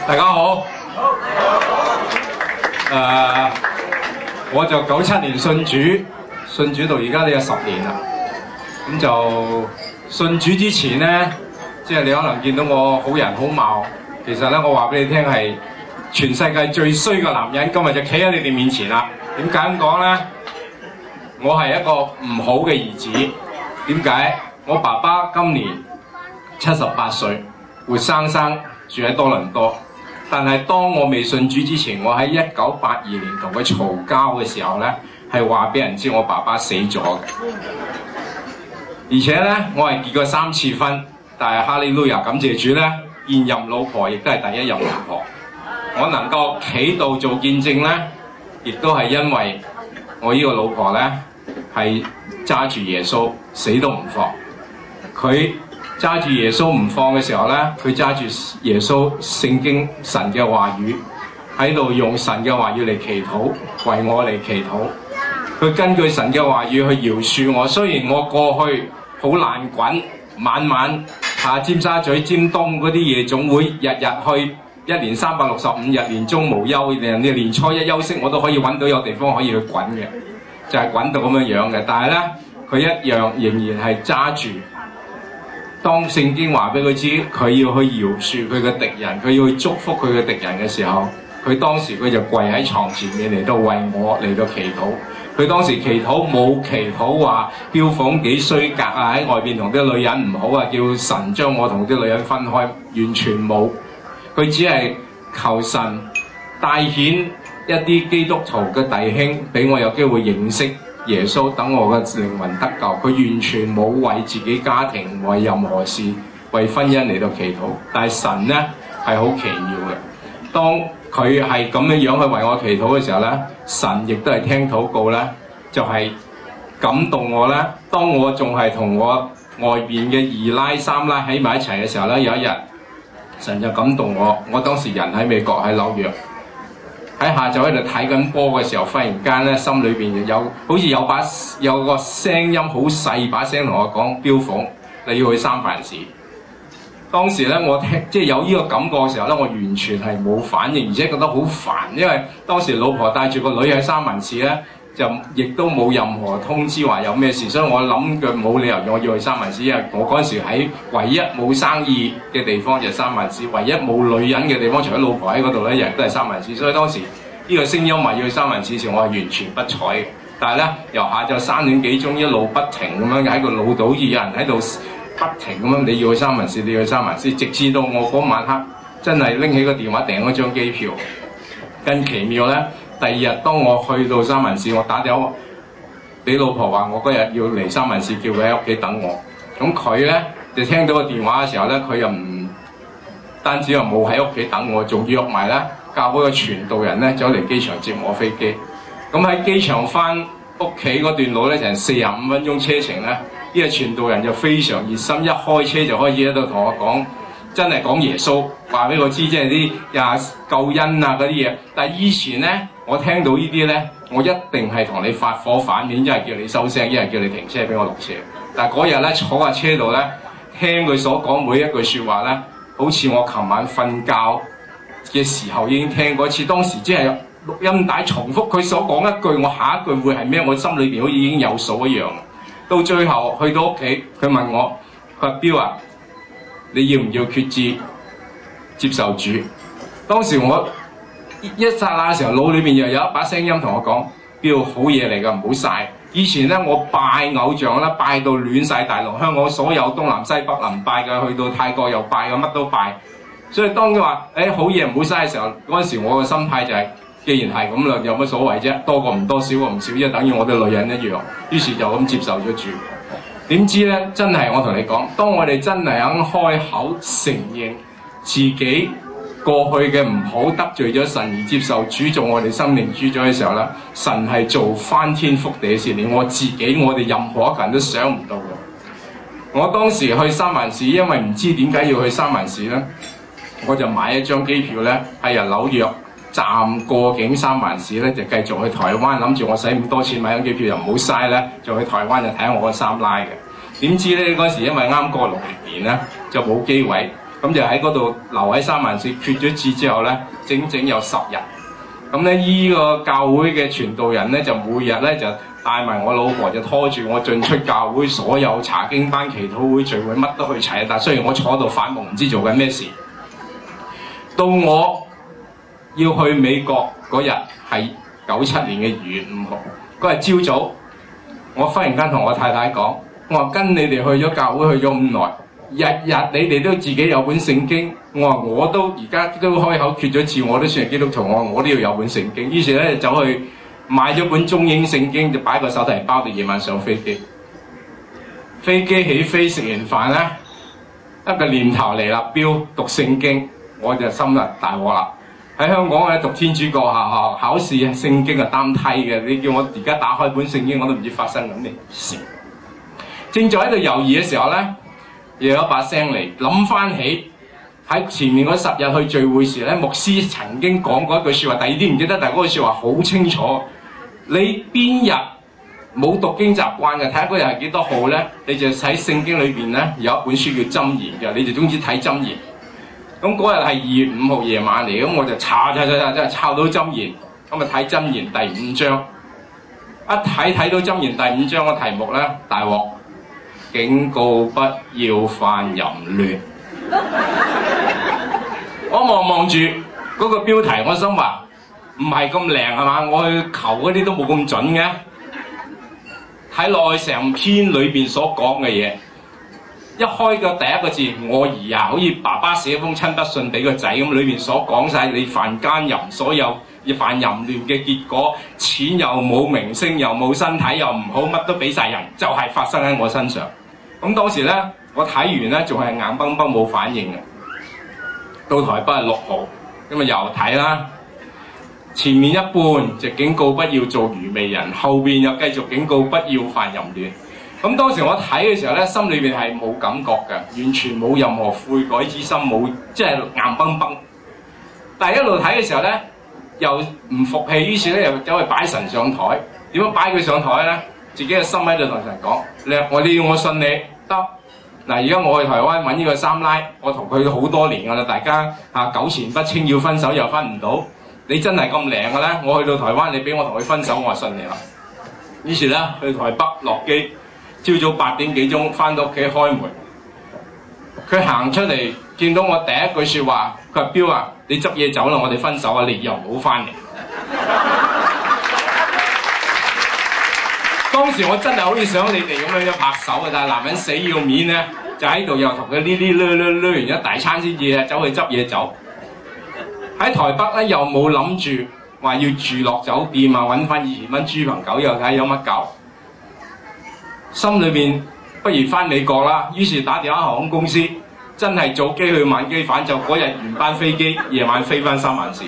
大家好。我就97年信主到而家都有10年啦。咁就信主之前咧，即係你可能見到我好人好貌，其實咧我話俾你聽係全世界最衰嘅男人，今日就企喺你哋面前啦。點解咁講咧？我係一個唔好嘅兒子。點解？我爸爸今年78歲，活生生住喺多倫多。但係當我未信主之前，我喺1982年同佢嘈交嘅時候咧，係話俾人知我爸爸死咗嘅。而且咧，我係結過3次婚，但係哈利路亞感謝主咧，現任老婆亦都係第一任老婆。我能夠企度做見證咧，亦都係因為我呢個老婆咧係揸住耶穌死都唔放。佢揸住耶穌唔放嘅時候咧，佢揸住耶穌聖經神嘅話語喺度用神嘅話語嚟祈禱，為我嚟祈禱。佢根據神嘅話語去饒恕我。雖然我過去好爛滾，晚晚尖沙咀、尖東嗰啲夜總會，日日去，1年365日，年中無休，連年初一休息我都可以揾到有地方可以去滾嘅，就係滾到咁樣嘅。但係咧，佢一樣仍然係揸住。當聖經話俾佢知，佢要去饒恕佢嘅敵人，佢要去祝福佢嘅敵人嘅時候，佢當時佢就跪喺床前面嚟到為我嚟到祈禱。佢當時祈禱冇祈禱話標鳳幾衰格啊，喺外邊同啲女人唔好啊，叫神將我同啲女人分開，完全冇。佢只係求神帶顯一啲基督徒嘅弟兄俾我有機會認識耶穌，等我嘅靈魂得救。佢完全冇為自己家庭、為任何事、為婚姻嚟到祈禱。但係神咧係好奇妙嘅，當佢係咁樣樣去為我祈禱嘅時候咧，神亦都係聽禱告咧，就係感動我咧。當我仲係同我外邊嘅2奶3奶喺埋一齊嘅時候咧，有一日神就感動我。我當時人喺美國喺紐約，喺下晝喺度睇緊波嘅時候，忽然間咧心裏邊好似有個聲音，好細把聲同我講：標鳳，你要去三藩市。當時咧我即係有呢個感覺嘅時候咧，我完全係冇反應，而且覺得好煩，因為當時老婆帶住個女喺三藩市咧，就亦都冇任何通知話有咩事，所以我諗佢冇理由我要去三藩市，因為我嗰陣時喺唯一冇生意嘅地方就係三藩市，唯一冇女人嘅地方除咗老婆喺嗰度咧，亦都係三藩市。所以當時呢個聲音話要去三藩市時，我係完全不睬嘅。但係咧由下晝3點幾鐘一路不停咁樣喺個腦度，好似有人喺度不停咁樣，你要去三藩市，你要去三藩市，直至到我嗰晚黑真係拎起個電話訂咗張機票。更奇妙咧，第二日當我去到三藩市，我打電話俾老婆話我嗰日要嚟三藩市，叫佢喺屋企等我。咁佢咧就聽到個電話嘅時候咧，佢又唔單止又冇喺屋企等我，仲約埋咧教會嘅傳道人咧走嚟機場接我飛機。咁喺機場翻屋企嗰段路咧，成45分鐘車程咧，呢個傳道人就非常熱心，一開車就開始喺度同我講，真係講耶穌，話俾我知即係啲救恩啊嗰啲嘢。但係以前咧，我聽到呢啲咧，我一定係同你發火反面，一係叫你收聲，一係叫你停車俾我落車。但係嗰日咧坐喺車度咧，聽佢所講每一句説話咧，好似我琴晚瞓覺嘅時候已經聽過一次。當時即係錄音帶重複佢所講一句，我下一句會係咩？我心裏邊好似已經有數一樣。到最後去到屋企，佢問我：佢話標啊，你要唔要決志接受主？當時我一剎那嘅時候，腦裏邊又有一把聲音同我講：標，好嘢嚟㗎，唔好晒。以前咧我拜偶像啦，拜到亂晒大陸，香港所有東南西北臨拜嘅，去到泰國又拜嘅，乜都拜。所以當佢話好嘢唔好嘥嘅時候，嗰陣時我嘅心態就係、既然係咁啦，有乜所謂啫？多過唔多，少過唔少，即係等於我哋女人一樣。於是就咁接受咗主。點知咧，真係我同你講，當我哋真係肯開口承認自己過去嘅唔好，得罪咗神而接受主做我哋生命主宰嘅時候咧，神係做翻天覆地嘅事，連我自己、我哋任何一個人都想唔到嘅。我當時去三藩市，因為唔知點解要去三藩市咧，我就買一張機票咧，係由紐約站過境三藩市咧，就繼續去台灣，諗住我使咁多錢買張機票又唔好嘥咧，就去台灣就睇下我個3奶嘅。點知咧嗰時因為啱過農曆年咧，就冇機位。咁就喺嗰度留喺三藩市，決咗志之後咧，整整有10日。咁咧依個教會嘅傳道人咧，就每日咧就帶埋我老婆，就拖住我進出教會，所有查經班、祈禱會、聚會乜都去齊。但雖然我坐喺度發夢，唔知做緊咩事。到我要去美國嗰日係97年嘅2月5號，嗰日朝早，我忽然間同我太太講，我話跟你哋去咗教會去咗咁耐。日日你哋都自己有本聖經，我話我都而家都開口決咗志，我都算係基督徒，我都要有本聖經。於是咧就走去買咗本中英聖經，就擺個手提包，到夜晚上飛機。飛機起飛食完飯咧，一個念頭嚟啦，標讀聖經，我就心啦大鑊啦！喺香港咧讀天主教學校考試聖經係單梯嘅，你叫我而家打開本聖經，我都唔知發生緊咩事。正在喺度猶豫嘅時候咧，又有一把聲嚟，諗翻起喺前面嗰10日去聚會時咧，牧師曾經講過一句説話，第二啲唔記得，但係嗰句説話好清楚。你邊日冇讀經習慣嘅，睇下嗰日係幾多號咧，你就喺聖經裏邊咧有一本書叫箴言嘅，你就總之睇箴言。咁嗰日係2月5號夜晚嚟，咁我就抄到箴言，咁啊睇箴言第5章，一睇到箴言第5章嘅題目咧，大鑊！警告不要犯淫亂。我望住嗰個標題，我心話唔係咁靚係嘛？我去求嗰啲都冇咁準嘅。睇落去成篇裏邊所講嘅嘢，一開個第一個字，我兒啊，好似爸爸寫封親筆信俾個仔咁，裏邊所講晒你犯奸淫，所有要犯淫亂嘅結果，錢又冇，名聲又冇，身體又唔好，乜都俾晒人，就係發生喺我身上。咁當時咧，我睇完咧，仲係硬崩崩冇反應嘅。到台北係6號，咁啊又睇啦。前面一半就警告不要做愚昧人，後邊又繼續警告不要犯淫亂。咁當時我睇嘅時候咧，心裏邊係冇感覺嘅，完全冇任何悔改之心，冇即係硬崩崩。但係一路睇嘅時候咧，又唔服氣，於是咧又走去擺神上台。點樣擺佢上台咧？自己嘅心喺度同神講：你要我信你得。嗱，而家我去台灣揾呢個三奶，我同佢好多年㗎啦，大家糾纏不清，要分手又分唔到。你真係咁靚嘅咧，我去到台灣，你俾我同佢分手，我就信你啦。於是咧去台北落機，朝早8點幾鐘翻到屋企開門，佢行出嚟見到我第一句説話，佢話：彪啊，你執嘢走啦，我哋分手啊，你以後唔好翻嚟。當時我真係好似想你哋咁樣拍手嘅，但係男人死要面咧，就喺度又同佢攣完一大餐先至走去執嘢走。喺台北咧又冇諗住話要住落酒店啊，揾翻2000蚊豬朋狗友睇有乜搞。心裏邊不如翻美國啦，於是打電話航空公司，真係早機去晚機返，就嗰日原班飛機，夜晚飛翻三藩市。